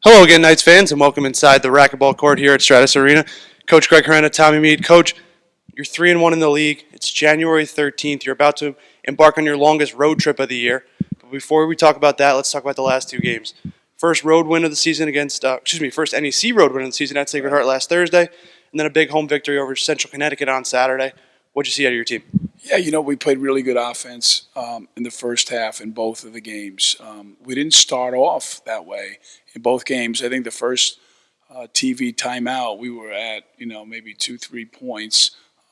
Hello again, Knights fans, and welcome inside the racquetball court here at Stratus Arena. Coach Greg Herenda, Tommy Mead. Coach, you're 3-1 in the league. It's January 13th. You're about to embark on your longest road trip of the year. But before we talk about that, let's talk about the last two games. First road win of the season first NEC road win of the season at Sacred Heart last Thursday, and then a big home victory over Central Connecticut on Saturday. What'd you see out of your team? Yeah, we played really good offense in the first half in both of the games. We didn't start off that way in both games. I think the first TV timeout, we were at, maybe 2-3 points,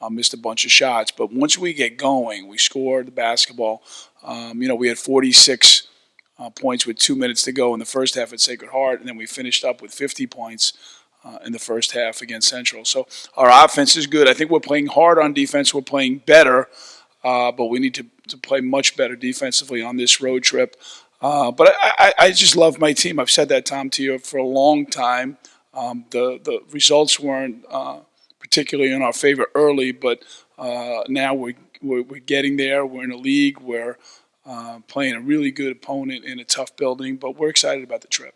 missed a bunch of shots. But once we get going, we scored the basketball. We had 46 points with 2 minutes to go in the first half at Sacred Heart, and then we finished up with 50 points in the first half against Central. So our offense is good. I think we're playing hard on defense. We're playing better, but we need to play much better defensively on this road trip. But I just love my team. I've said that, Tom, to you for a long time. The results weren't particularly in our favor early, but now we're getting there. We're in a league. We're playing a really good opponent in a tough building, but we're excited about the trip.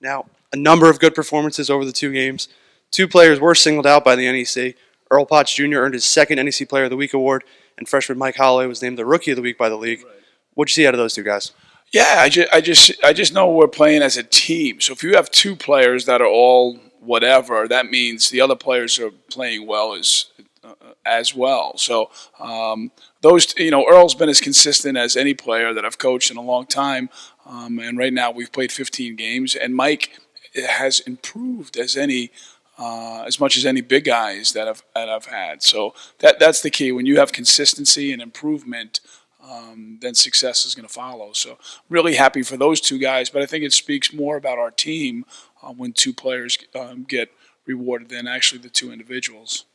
Now, a number of good performances over the two games. Two players were singled out by the NEC. Earl Potts Jr. earned his second NEC Player of the Week award, and freshman Mike Holloway was named the Rookie of the Week by the league. Right. What'd you see out of those two guys? Yeah, I just know we're playing as a team. So if you have two players that are all whatever, that means the other players are playing well as well. So Earl's been as consistent as any player that I've coached in a long time, and right now we've played 15 games, and Mike has improved as much as any big guys that I've had. So that's the key. When you have consistency and improvement, then success is going to follow. So really happy for those two guys, but I think it speaks more about our team when two players get rewarded than actually the two individuals.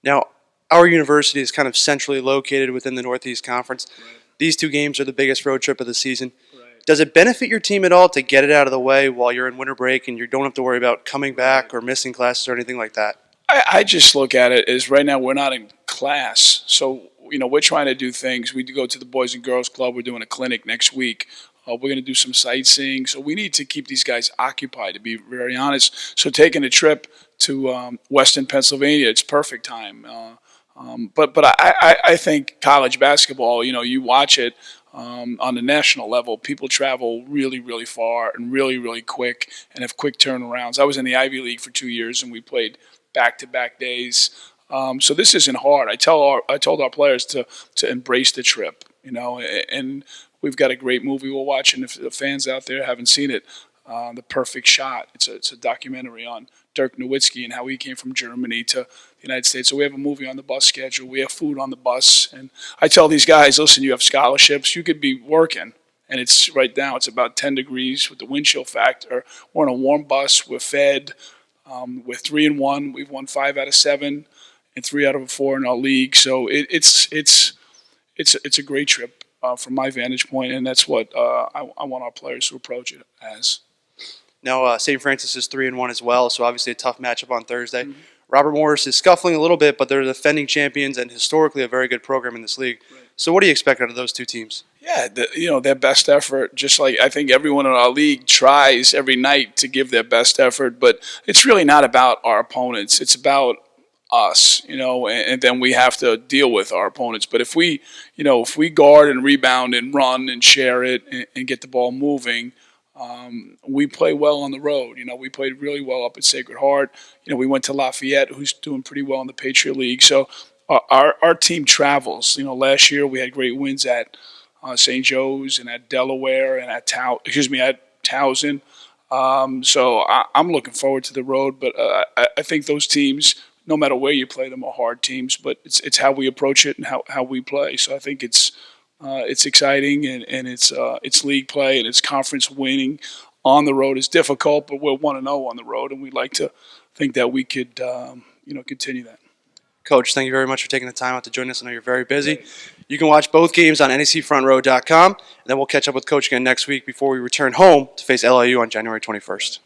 Now, our university is kind of centrally located within the Northeast Conference. Right. These two games are the biggest road trip of the season. Right. Does it benefit your team at all to get it out of the way while you're in winter break and you don't have to worry about coming back or missing classes or anything like that? I just look at it as right now we're not in class. So, we're trying to do things. We go to the Boys and Girls Club. We're doing a clinic next week. We're going to do some sightseeing. So we need to keep these guys occupied, to be very honest. So taking a trip to Western Pennsylvania, it's perfect time. But I think college basketball, you watch it on the national level, people travel really, really far and really, really quick and have quick turnarounds. I was in the Ivy League for 2 years, and we played back-to-back days. So this isn't hard. I told our players to embrace the trip, and we've got a great movie we're watching. If the fans out there haven't seen it, The Perfect Shot. It's a documentary on Dirk Nowitzki and how he came from Germany to the United States. So we have a movie on the bus schedule. We have food on the bus. And I tell these guys, listen, you have scholarships. You could be working. And it's right now, it's about 10 degrees with the wind chill factor. We're on a warm bus. We're fed. We're 3-1. We've won 5 out of 7 and 3 out of 4 in our league. So it's a great trip from my vantage point, and that's what I want our players to approach it as. Now, St. Francis is 3-1 as well, so obviously a tough matchup on Thursday. Mm-hmm. Robert Morris is scuffling a little bit, but they're the defending champions and historically a very good program in this league. Right. So what do you expect out of those two teams? Yeah, their best effort, just like I think everyone in our league tries every night to give their best effort, but it's really not about our opponents. It's about us, and then we have to deal with our opponents. But if we guard and rebound and run and share it and get the ball moving, we play well on the road. We played really well up at Sacred Heart. We went to Lafayette, who's doing pretty well in the Patriot League. So our team travels. Last year we had great wins at St. Joe's and at Delaware and at Towson. So I'm looking forward to the road. But I think those teams, no matter where you play them, are hard teams. But it's how we approach it and how we play. So I think it's exciting and it's league play and it's conference winning on the road is difficult, but we're 1-0 on the road, and we'd like to think that we could continue that. Coach, thank you very much for taking the time out to join us. I know you're very busy. You can watch both games on necfrontrow.com, and then we'll catch up with Coach again next week before we return home to face LIU on January 21st.